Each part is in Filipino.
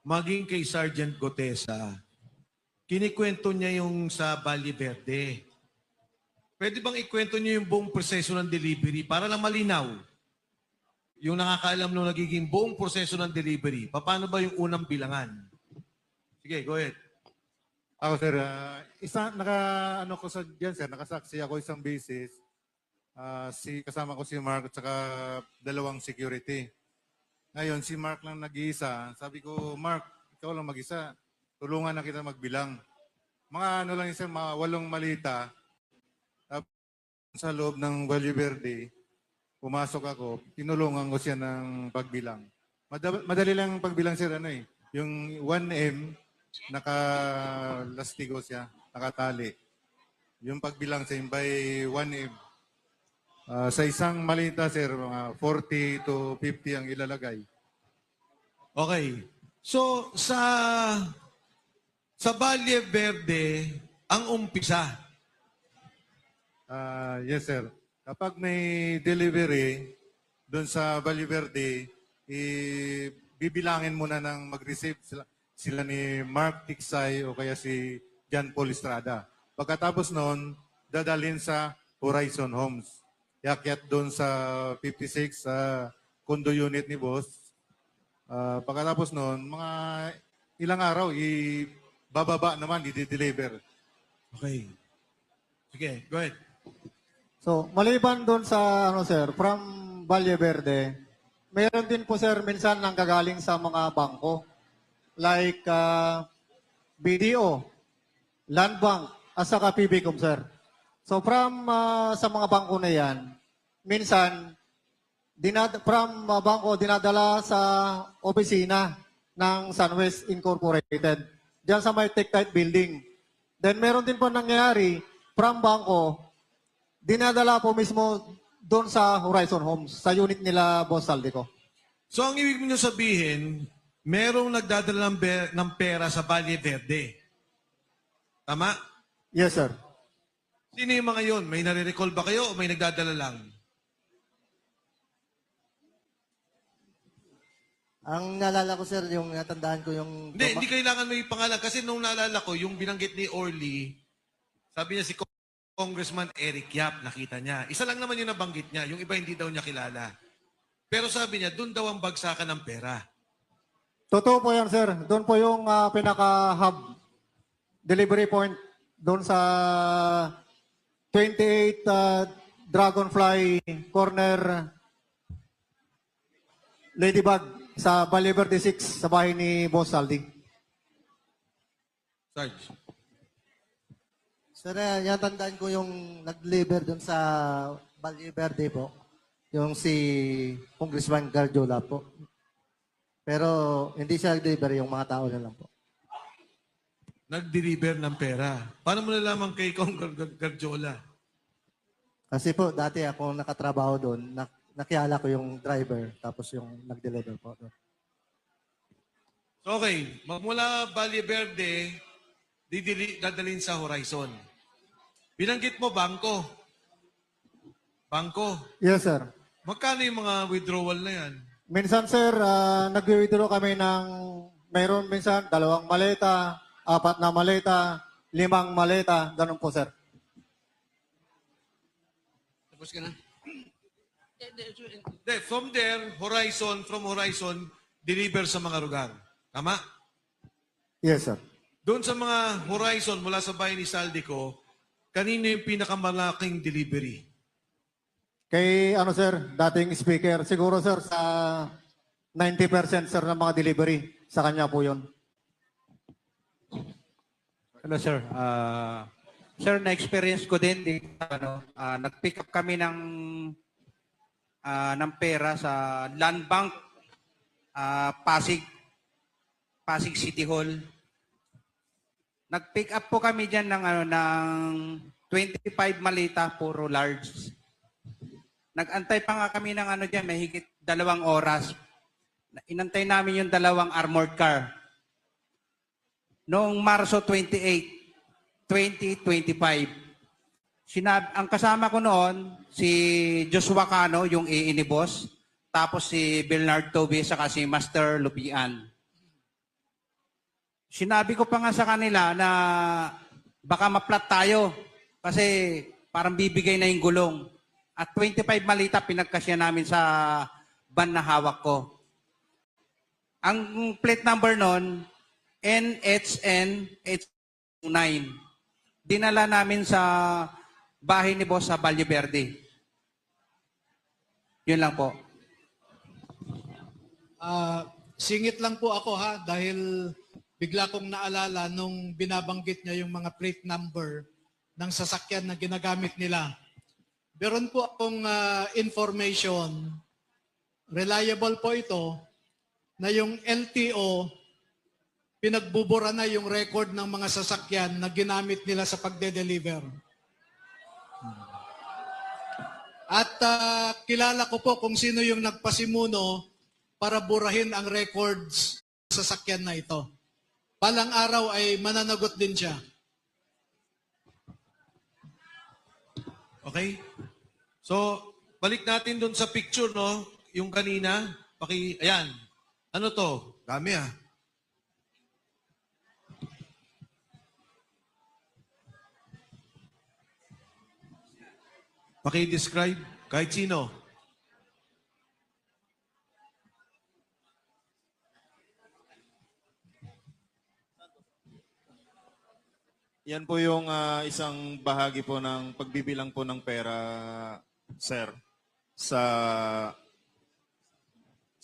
maging kay Sergeant Gotesa, kinikwento niya yung sa Valle Verde. Pwede bang ikwento niyo yung buong proseso ng delivery para lang malinaw? Yung nakakaalam nung nagiging buong proseso ng delivery, paano ba yung unang bilangan? Sige, go ahead. Ako sir, ano ko sa diyan sir, nakasaksi ako isang beses. Kasama ko si Mark at saka dalawang security. Ngayon, si Mark lang nag-iisa. Sabi ko, Mark, ikaw lang mag-isa. Tulungan na kita magbilang. Mga ano lang isa, mga 8 malita. Tapos sa loob ng Valle Verde, pumasok ako, tinulungan ko siya ng pagbilang. Madali lang pagbilang sir, yung 1M, naka-lastigo siya, nakatali. Yung pagbilang sa by 1M. Sa isang malita, sir, mga 40 to 50 ang ilalagay. Okay. So, sa Valle Verde, ang umpisa. Yes, sir. Kapag may delivery doon sa Valle Verde, bibilangin muna ng mag-receive sila ni Mark Tiksay o kaya si John Paul Estrada. Pagkatapos noon, dadalhin sa Horizon Homes. Iakyat doon sa 56 sa condo unit ni boss. Pagkatapos noon, mga ilang araw, bababa naman, i-deliver. Okay. Sige, go ahead. So, maliban doon sa, sir, from Valle Verde, mayroon din po, sir, minsan nang gagaling sa mga bangko. Like BDO, Land Bank, at saka PBCom, sir. So, from sa mga bangko na yan, minsan, from bangko, dinadala sa opisina ng Sunwest Incorporated, diyan sa may Tech-Type Building. Then, meron din po nangyayari, from bangko, dinadala po mismo doon sa Horizon Homes, sa unit nila, Boss Saldico. So, ang ibig niyo sabihin, merong nagdadala ng pera sa Valle Verde. Tama? Yes, sir. Sino yung mga yun? May nare-recall ba kayo o may nagdadala lang? Ang naalala ko, sir, yung natandaan ko yung... Hindi kailangan may pangalan. Kasi nung naalala ko, yung binanggit ni Orly, sabi niya si Congressman Eric Yap, nakita niya. Isa lang naman yung nabanggit niya. Yung iba hindi daw niya kilala. Pero sabi niya, doon daw ang bagsakan ng pera. Totoo po yan, sir. Doon po yung pinaka-hub delivery point doon sa 28 Dragonfly Corner Ladybug sa Valle Verde 6 sa bahay ni Boss Saldi. Sarge. Sir, yung tandaan ko yung nag-deliver dun sa Valle Verde po. Yung si Congressman Garjola po. Pero hindi siya nag-deliver, yung mga tao na lang po. Nag-deliver ng pera. Paano mo nalaman kay Kong Garjola? Kasi po, dati ako nakatrabaho doon, nakilala ko yung driver, tapos yung nag-deliver po doon. So, okay. Magmula Valle Verde, dadalhin sa Horizon. Binanggit mo, bangko. Bangko. Yes, sir. Magkano yung mga withdrawal na yan? Minsan, sir, nag-withdraw kami ng mayroon minsan 2 maleta, 4 na maleta, 5 maleta, ganun po, sir. Tapos ka na? From there, from Horizon, deliver sa mga lugar. Tama? Yes, sir. Doon sa mga Horizon, mula sa bahay ni Saldico, kanino yung pinakamalaking delivery? Kay, sir, dating speaker, siguro, sir, sa 90%, sir, ng mga delivery, sa kanya po yun. Hello, sir. Sir, na-experience ko din, nag-pick up kami ng pera sa Land Bank, Pasig City Hall. Nag-pick up po kami dyan ng 25 malita, puro large. Nag-antay pa nga kami ng may higit 2 oras. Inantay namin yung 2 armored car. Noong Marso 28, 2025, ang kasama ko noon, si Joshua Cano, yung ni boss, tapos si Bernard Tobe, saka si Master Lupian. Sinabi ko pa nga sa kanila na baka ma-flat tayo kasi parang bibigay na yung gulong. At 25 malita pinagkasya namin sa van na hawak ko. Ang plate number nun, NHN 9. Dinala namin sa bahay ni boss sa Valle Verde. Yun lang po. Singit lang po ako ha dahil bigla kong naalala nung binabanggit niya yung mga plate number ng sasakyan na ginagamit nila. Meron po akong information, reliable po ito, na yung LTO, pinagbubura na yung record ng mga sasakyan na ginamit nila sa pagde-deliver. At kilala ko po kung sino yung nagpasimuno para burahin ang records sa sasakyan na ito. Balang araw ay mananagot din siya. Okay? So, balik natin dun sa picture, no? Yung kanina. Ayan. Ano to? Dami ah. Paki-describe. Kahit sino. Yan po yung isang bahagi po ng pagbibilang po ng pera, sir, sa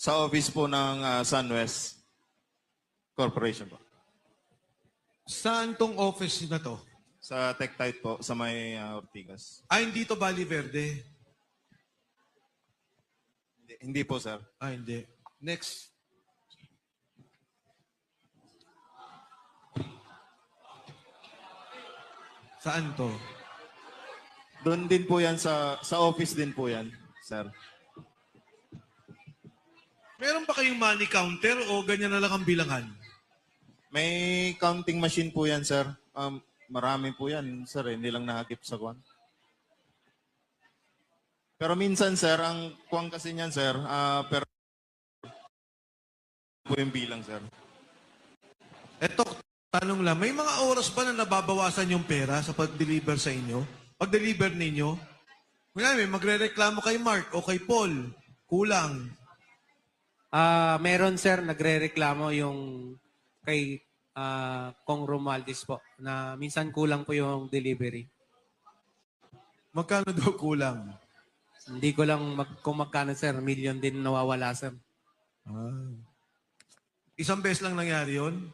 office po ng SunWest Corporation po. Saan tong office na to? Sa TechTite po, sa may Ortigas. Hindi to Valle Verde. Hindi po, sir. Hindi. Next. Saan to? Doon din po yan, sa office din po yan, sir. Meron ba kayong money counter o ganyan na lang ang bilangan? May counting machine po yan, sir. Marami po yan, sir. Hindi lang nakakip sa kwan. Pero minsan, sir, ang kwan kasi niyan, sir, pero po yung bilang, sir. Eto, tanong lang, may mga oras ba na nababawasan yung pera sa pag-deliver sa inyo? Pag-deliver ninyo? May magre-reklamo kay Mark o kay Paul. Kulang. Meron sir, nagre-reklamo yung kay Kong Romualdez po na minsan kulang po yung delivery. Magkano daw kulang? Hindi ko lang kung magkano sir, million din nawawala sir. Isang beses lang nangyari yun?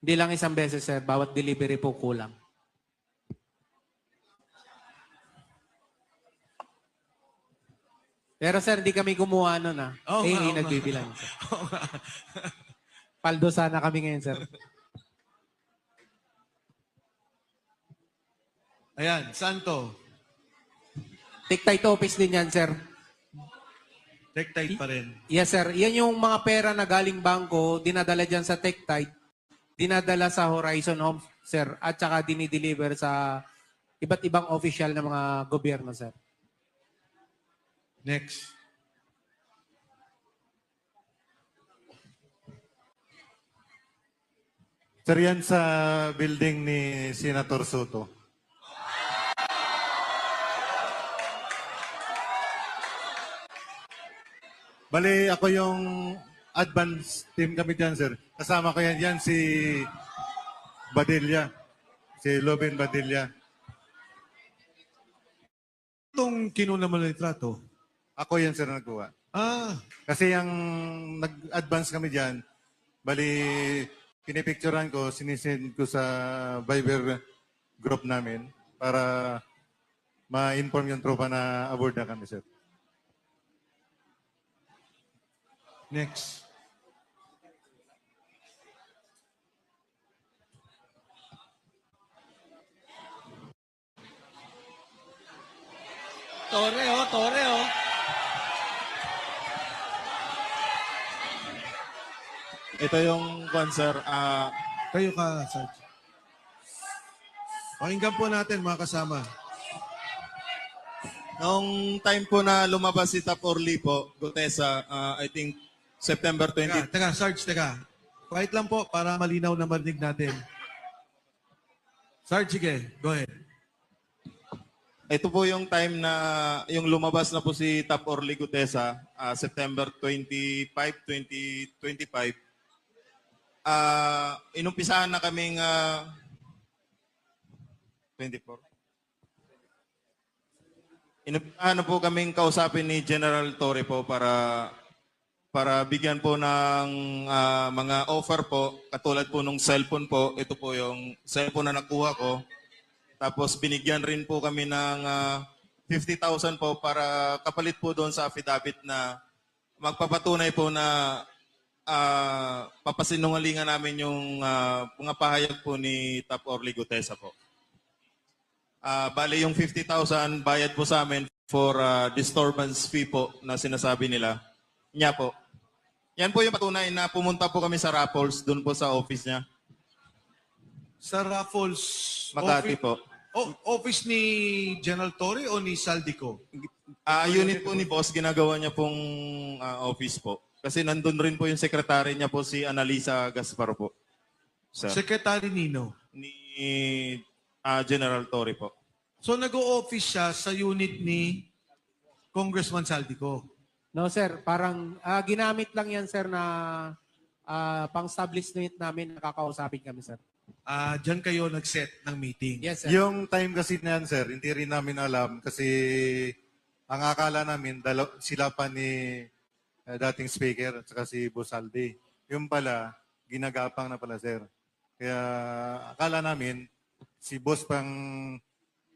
Hindi lang isang beses sir, bawat delivery po kulang. Pero sir, di kami gumawa nun nagbibilang. Sir. Paldo sana kami ngayon sir. Ayan, saan to? TechTite office din yan sir. TechTite pa rin. Yes sir, yan yung mga pera na galing bangko, dinadala dyan sa TechTite, dinadala sa Horizon Home sir, at saka dinideliver sa iba't ibang official na mga gobyerno sir. Next. Sir, yan sa building ni Senator Soto. Bali, ako yung advance team kami dyan, sir. Kasama ko yan si Badilla. Si Loben Badilla. Itong kinuna mo na litrato? Ako yan, sir, na nagkuha. Kasi yung nag-advance kami dyan, bali, pinipicturean ko, sinisend ko sa Viber group namin para ma-inform yung tropa na aboard na kami, sir. Next. Tore oh. Ito yung kwan, sir. Kayo ka, Sarge. Pakinggan po natin, mga kasama. Noong time po na lumabas si Tap Orly po, Gutesa, I think September 20. Teka, Sarge, teka. quiet lang po para malinaw na marinig natin. Sarge, sige, go ahead. Ito po yung time na yung lumabas na po si Top Orly Gutesa, September 25, 2025. Inumpisahan na kaming 24. Inumpisahan na po kaming kausapin ni General Torre po para bigyan po ng mga offer po, katulad po nung cellphone po. Ito po yung cellphone na nakuha ko. Tapos binigyan rin po kami ng 50,000 po para kapalit po doon sa affidavit na magpapatunay po na papasinungalingan namin yung mga pahayag po ni Top Orly Gutesa po. Bali yung 50,000 bayad po sa amin for disturbance fee po na sinasabi nila. Niya po. Yan po yung patunay na pumunta po kami sa Raffles, doon po sa office niya. Sa Raffles Makati office, po. Office ni General Torre o ni Saldico? Unit po ni boss, ginagawa niya pong office po. Kasi nandun rin po yung secretary niya po, si Analisa Gaspar po. Sir. Secretary Nino. Ni General Torre po. So nag-o-office siya sa unit ni Congressman Saldico. No, sir. Parang ginamit lang yan, sir, na pang-establishment namin. Nakakausapin kami, sir. Diyan kayo nag-set ng meeting. Yes, sir. Yung time kasi na yan, sir, hindi rin namin alam kasi ang akala namin, sila pa ni dating speaker at saka si Bosaldi. Yung pala, ginagapang na pala, sir. Kaya akala namin, si boss pang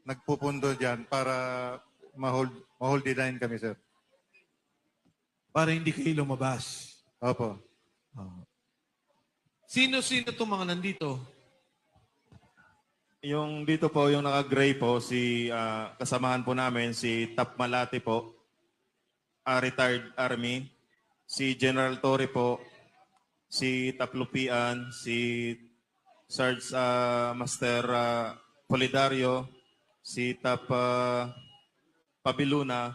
nagpupundo dyan para ma-hold the line kami, sir. Para hindi kayo lumabas. Opo. Sino-sino itong mga nandito? Yung dito po, yung naka-gray po, kasamahan po namin, si Tap Malati po, retired Army, si General Torre po, si Tap Lupian, si Sarge Master Polidario, si Tap Pabiluna,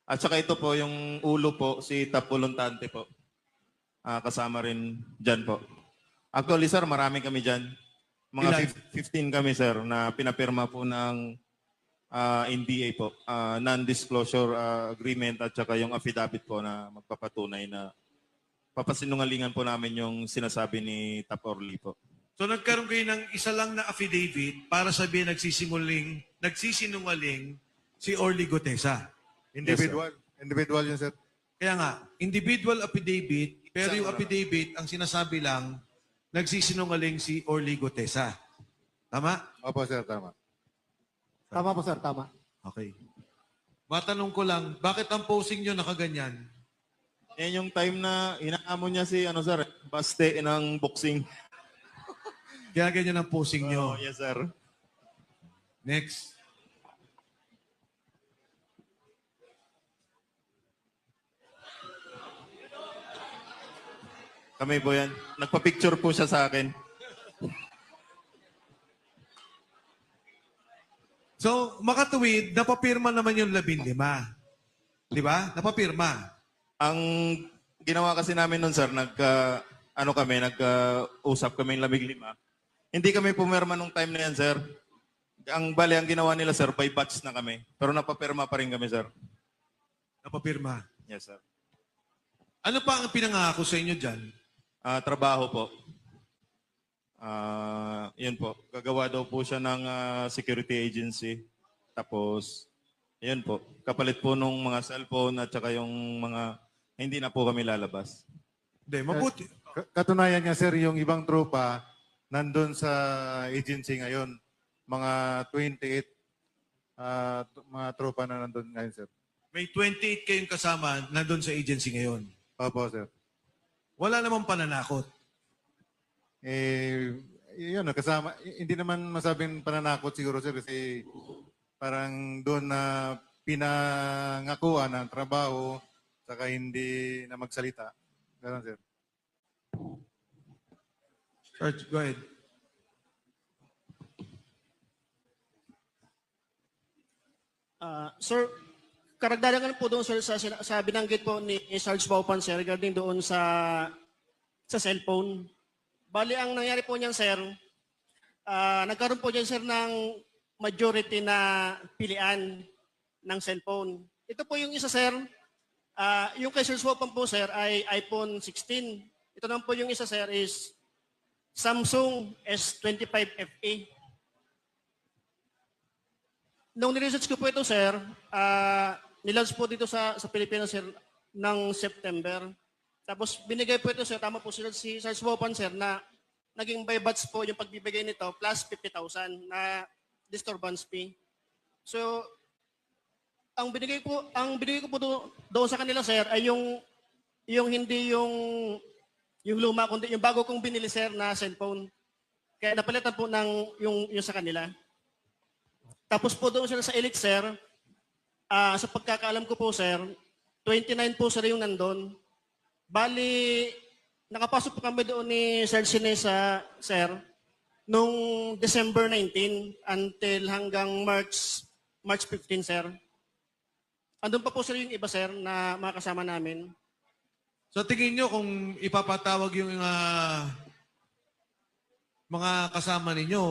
at saka ito po, yung ulo po, si Tap Voluntante po. Kasama rin dyan po. Actually, sir, marami kami dyan. Mga 15 kami, sir, na pinapirma po ng NDA po. Non-disclosure agreement at saka yung affidavit po na magpapatunay na papasinungalingan po namin yung sinasabi ni Top Orly po. So nagkaroon kayo ng isa lang na affidavit para sabihin nagsisinungaling si Orly Gutesa. Individual yun, sir. Kaya nga, individual affidavit, pero yung affidavit, ang sinasabi lang, nagsisinungaling si Orly Gutesa. Tama? Opo, sir, tama. Tama po, sir. Tama. Okay. Matanong ko lang, bakit ang posing nyo nakaganyan? Yan yung time na inaamon niya si sir, baste ng boxing. Kaya ganyan ang posing nyo. Oh, yes, sir. Next. Kami po yan. Nagpa-picture po siya sa akin. So, makatuwid, napapirma naman yung 15. Di ba? Napapirma. Ang ginawa kasi namin nun, sir, nag-usap kami ng 15. Hindi kami pumirma nung time na yan, sir. Ang ginawa nila, sir, by batch na kami. Pero napapirma pa rin kami, sir. Napapirma. Yes, sir. Ano pa ang pinangako sa inyo dyan? Trabaho po. Yun po. Gagawa daw po siya ng security agency. Tapos, yun po. Kapalit po nung mga cellphone at saka yung mga hindi na po kami lalabas. Hindi, mabuti. Katunayan niya, sir, yung ibang tropa nandun sa agency ngayon. Mga 28 mga tropa na nandun ngayon, sir. May 28 kayong kasama nandun sa agency ngayon. Opo, sir. Wala namang pananakot. Yun, kasama. Hindi naman masabing pananakot siguro, sir, kasi parang doon na pinangakuan ng trabaho saka hindi na magsalita. Ganun, sir. Church, go ahead. Sir, karagdagan po doon sir sa binanggit po ni Sarge Paupan sir regarding doon sa sa cellphone. Bali, ang nangyari po niyan, sir, nagkaroon po niyan, sir, ng majority na pilian ng cellphone. Ito po yung isa, sir. Yung kay Sir Swapan po, sir, ay iPhone 16. Ito naman po yung isa, sir, is Samsung S25 FE. Nung niresearch ko po ito, sir, nilaunch po dito sa Pilipinas, sir, ng September. Tapos binigay po ito, sir, tama po sir, si Sir Swapan, sir, na naging by batch po yung pagbibigay nito plus 50,000 na disturbance fee. So, ang binigay ko po doon sa kanila, sir, ay yung hindi yung luma, kundi yung bago kong binili, sir, na cellphone. Kaya napalitan po ng yung sa kanila. Tapos po doon sila sa Elite, sir, sa pagkakaalam ko po, sir, 29 po sir yung nandun. Bali, nakapasok po kami doon ni Sir Sinesa, sir, nung December 19 until hanggang March 15, sir. Andun pa po sir yung iba, sir, na mga kasama namin. So tingin nyo kung ipapatawag yung mga kasama ninyo,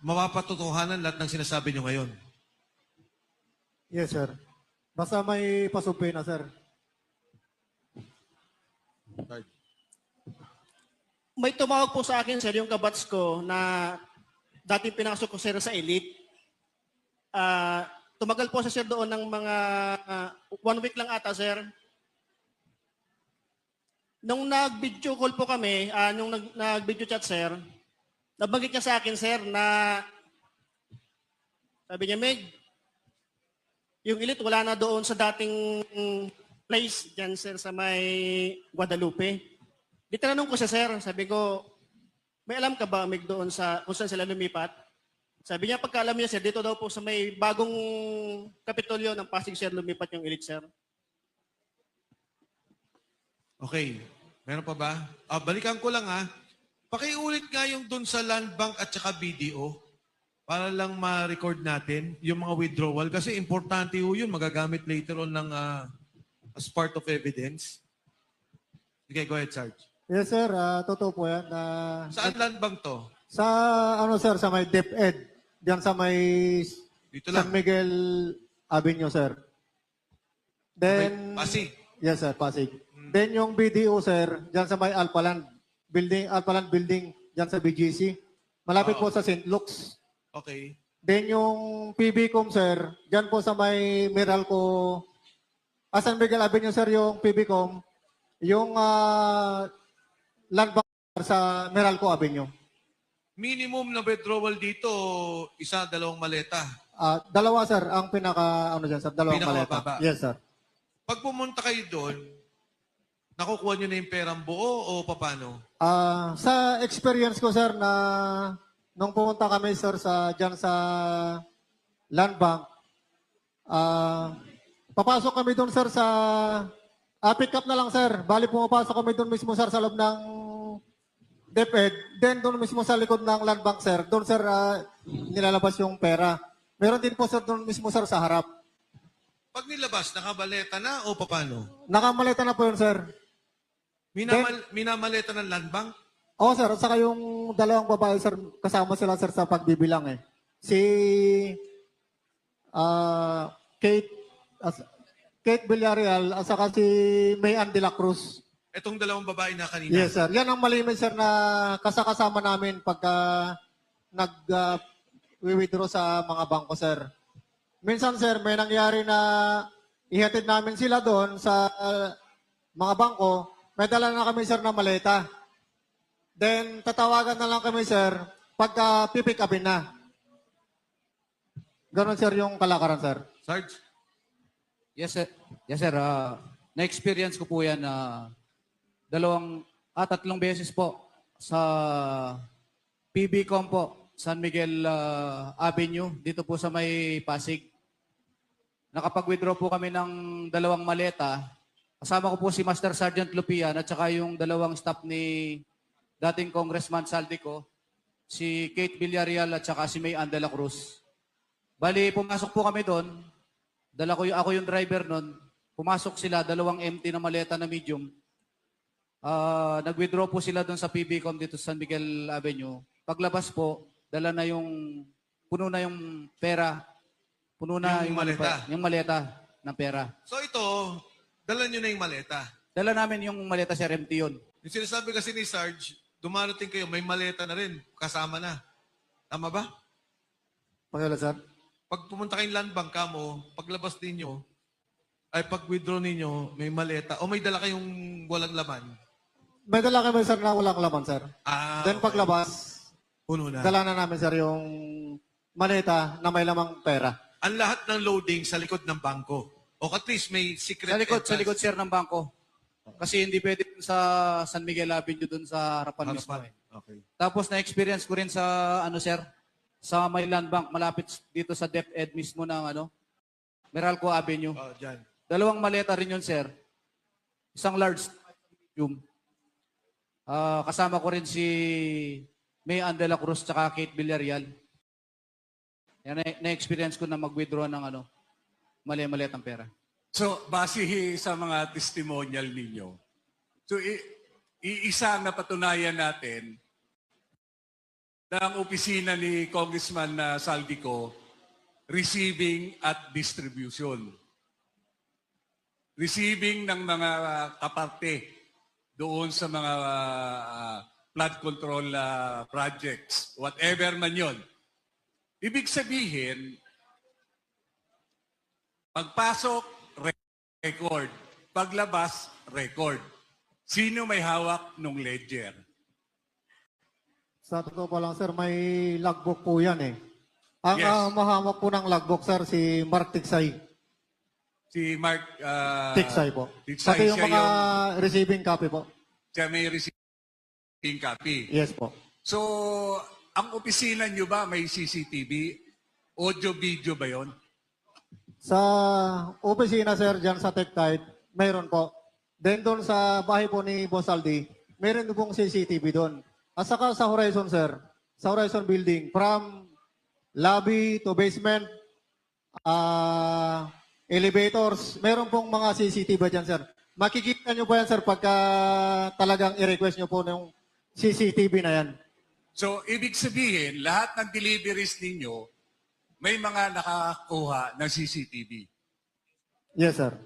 mapapatotohanan lahat ng sinasabi nyo ngayon? Yes, sir. Basta may pasupin na, sir. May tumawag po sa akin, sir, yung kabats ko na dating pinasok ko, sir, sa Elite. Tumagal po siya, sir, doon ng mga 1 week lang ata, sir. Nung nag-video call po kami, nung nag-video chat, sir, nabanggit niya sa akin, sir, na sabi niya, Meg, yung Elite wala na doon sa dating place dyan, sir, sa may Guadalupe. Di tanong ko siya, sir, sabi ko, may alam ka ba, Meg, doon sa kung saan sila lumipat? Sabi niya, pagkaalam niya, sir, dito daw po sa may bagong kapitolyo ng Pasig, sir, lumipat yung Elite, sir. Okay. Meron pa ba? Balikan ko lang Pakiulit nga yung dun sa Land Bank at saka BDO para lang ma-record natin yung mga withdrawal kasi importante yun, magagamit later on ng as part of evidence. Okay, go ahead, Sarge. Yes, sir. Totoo po yan. Saan Land Bank to? Sa, sir, sa may DepEd. Diyan sa may Dito lang. San Miguel Avenue, sir. Then, Pasig. yes, sir, Pasig. Then yung BDO, sir, diyan sa may Alpaland Building, diyan sa BGC. Malapit po sa St. Luke's. Okay. Then yung PBCom, sir, diyan po sa may Meralco, San Miguel Avenue, sir, yung PBCom. Yung land bank sa Meralco Avenue. Minimum na withdrawal dito, 1, 2 maleta. Dalawa, sir, ang pinaka, dyan, sir, dalawang maleta. Pinakamababa. Yes, sir. Pag pumunta kayo doon, nakukuha nyo na yung perang buo o paano? Sa experience ko, sir, na nung pumunta kami, sir, dyan sa land bank, papasok kami doon, sir, sa pick up na lang, sir. Bali, pumapasok kami doon mismo, sir, sa loob ng DepEd. Then, doon mismo sa likod ng land bank, sir. Doon, sir, nilalabas yung pera. Meron din po, sir, doon mismo, sir, sa harap. Pag nilabas, nakabaleta na o paano? Nakamaleta na po yun, sir. Minamaleta ng land bank? Oo, sir. At saka yung dalawang babae, sir, kasama sila, sir, sa pagbibilang, eh. Si Kate Villarreal at saka si Mayan de la Cruz. Itong dalawang babae na kanina. Yes, sir. Yan ang malimit, sir, na kasama namin pagka nag-withdraw sa mga bangko, sir. Minsan, sir, may nangyari na ihatid namin sila doon sa mga bangko. May dala na kami, sir, na maleta. Then, tatawagan na lang kami, sir, pagka pipick upin na. Ganon, sir, yung kalakaran, sir. Sarge? Yes, sir. Yes, sir. Na-experience ko po yan na 2 at 3 beses po sa PBCom po, San Miguel Avenue, dito po sa may Pasig. Nakapag-withdraw po kami ng 2 maleta. Kasama ko po si Master Sergeant Lupian at saka yung 2 staff ni dating Congressman Saldico, si Kate Villarreal at saka si Mayan de la Cruz. Bali, pumasok po kami doon. Ako yung driver noon. Pumasok sila, 2 empty na maleta na medium. Nag-withdraw po sila doon sa PBCom dito sa San Miguel Avenue. Paglabas po, dala na yung, puno na yung pera. Puno na Yung maleta. Yung maleta ng pera. So ito, dala nyo na yung maleta. Dala namin yung maleta, Sir, empty yun. Yung sinasabi kasi ni Sarge, dumarating kayo, may maleta na rin, kasama na. Tama ba? Pakila, sir. Pag pumunta kayong land bank mo, paglabas ninyo, ay pag-withdraw ninyo, may maleta, o may dala kayong walang laman. May dala kami, sir, na walang laman, sir. Then Okay. paglabas, Puno na. dala na namin, sir, yung maleta na may lamang pera. Ang lahat ng loading sa likod ng bangko. O at least may secret Sa likod, entrance. Sir, ng bangko. Kasi hindi pwede dun sa San Miguel Avenue doon sa harapan mismo. Harapan. Eh. Okay. Tapos na-experience ko rin sa, Sir, sa may land bank, malapit dito sa DepEd mismo ng, Meralco Avenue. Oh, dyan. 2 maleta rin yun, Sir. Isang large, medium. Kasama ko rin si May Ann de la Cruz tsaka Kate Villarreal. Yan, na-experience ko na mag-withdraw ng mali-maliatang pera. So, base sa mga testimonial ninyo, so iisa na patunayan natin na ang opisina ni Congressman Saldico receiving at distribution. Receiving ng mga kaparte doon sa mga flood control projects, whatever man yon. Ibig sabihin, pagpasok, record. Paglabas, record. Sino may hawak ng ledger? Sa totoo pa lang, sir, may logbook po yan eh. Ang Yes. mahamak po ng logbook, sir, si Mark Tiksay. Si Mark Tiksay po. Tiksay, Pati yung siya mga receiving copy po. siya may receiving copy. Yes po. So, ang opisina nyo ba may CCTV? Audio-video ba yon? Sa opisina, sir, dyan sa TechType, mayroon po. Then doon sa bahay po ni Boss Aldi, mayroon pong CCTV doon. At saka sa Horizon, sir, sa Horizon Building, from lobby to basement, elevators, mayroon pong mga CCTV dyan, sir. Makikita nyo po yan, sir, pagka talagang i-request nyo po ng CCTV na yan. So, ibig sabihin, lahat ng deliveries ninyo, may mga nakakuha ng CCTV. Yes, sir.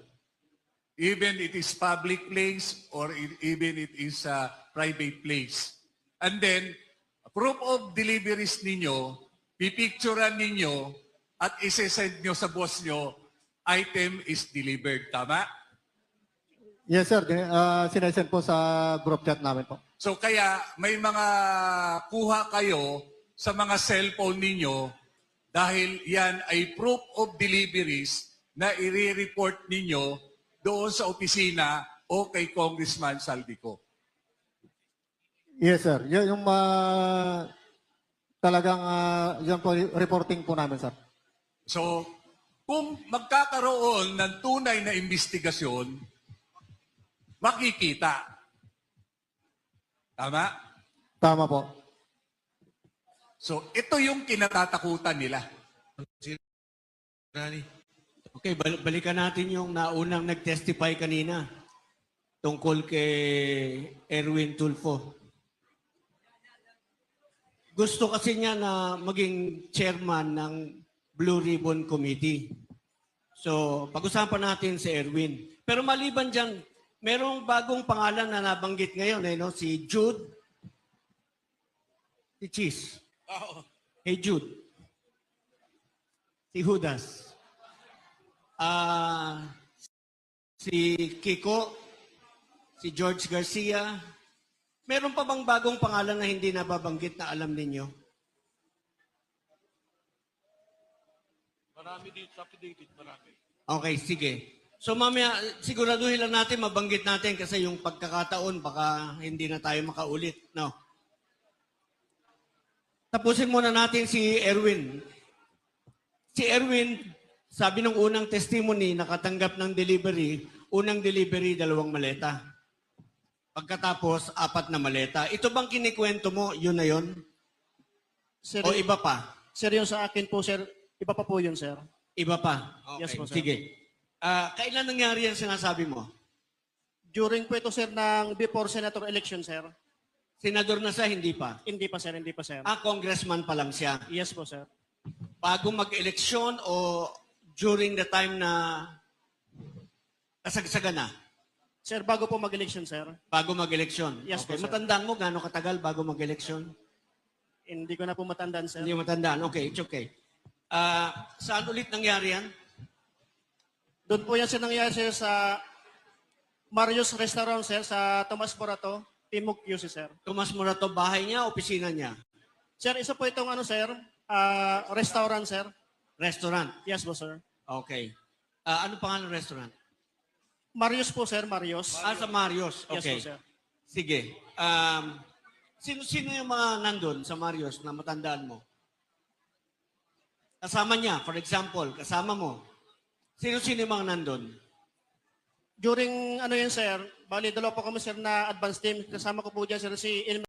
Even it is public place or even it is a private place. And then, proof of deliveries ninyo, pipicturean ninyo, at isesend nyo sa boss nyo, item is delivered. Tama? Yes, sir. Sinesend po sa group chat namin po. So kaya may mga kuha kayo sa mga cellphone ninyo dahil yan ay proof of deliveries na i-report ninyo doon sa opisina o kay Congressman Saldico. Yes, sir. Yan yung talagang yan po reporting po namin, sir. So kung magkakaroon ng tunay na investigasyon, makikita. Tama? Tama po. So ito yung kinatatakutan nila. Rani. Okay, balikan natin yung naunang nag-testify kanina tungkol kay Erwin Tulfo. Gusto kasi niya na maging chairman ng Blue Ribbon Committee. So, pag-usapan natin si Erwin. Pero maliban dyan, merong bagong pangalan na nabanggit ngayon, no? Si Jude. Si Cheese. Hey Jude. Si Judas. Si Kiko. Si George Garcia. Meron pa bang bagong pangalan na hindi nababanggit na alam ninyo? Marami dito sa affidavit, marami. Okay, sige. So mamaya, siguraduhin lang natin, mabanggit natin kasi yung pagkakataon, baka hindi na tayo makaulit. No? Tapusin muna natin si Erwin. Si Erwin, sabi ng unang testimony, nakatanggap ng delivery, unang delivery, 2 maleta. Pagkatapos, 4 na maleta. Ito bang kinikwento mo, yun na yun? Sir, O iba pa? sir, yung sa akin po, sir, iba pa po yun, sir. Iba pa? Okay. Yes po, sir. Sige. Kailan nangyari yan sinasabi mo? During po ito, sir, ng before senator election, sir. Senador na siya, hindi pa. Hindi pa, sir. Hindi pa, sir. Congressman pa lang siya. Yes po, sir. Bago mag-eleksyon o during the time na kasagsagan na? Sir, bago po mag-election, sir. Bago mag-eleksyon? Yes okay. po, sir. Matandaan mo gaano katagal bago mag-eleksyon? Hindi ko na po matandaan, sir. Hindi mo matandaan. Okay, it's okay. Saan ulit nangyari yan? Doon po yan, sir, nangyari, sir, sa Marius Restaurant, sir, sa Tomas Morato, Timog QC, sir. Tomas Morato, bahay niya, opisina niya? Sir, isa po itong sir, restaurant, sir. Restaurant? Yes po, sir. Okay. Ano pangalan ng restaurant? Marius po, sir, Marius. Sa Marios. Yes Okay. po, sir. Sige. Sino yung mga nandun sa Marios na matandaan mo? Kasama niya, for example, kasama mo. Sino yung mga nandun? During yun, sir, bali dalawa po kami, sir, na advance team. Kasama ko po dyan, sir, si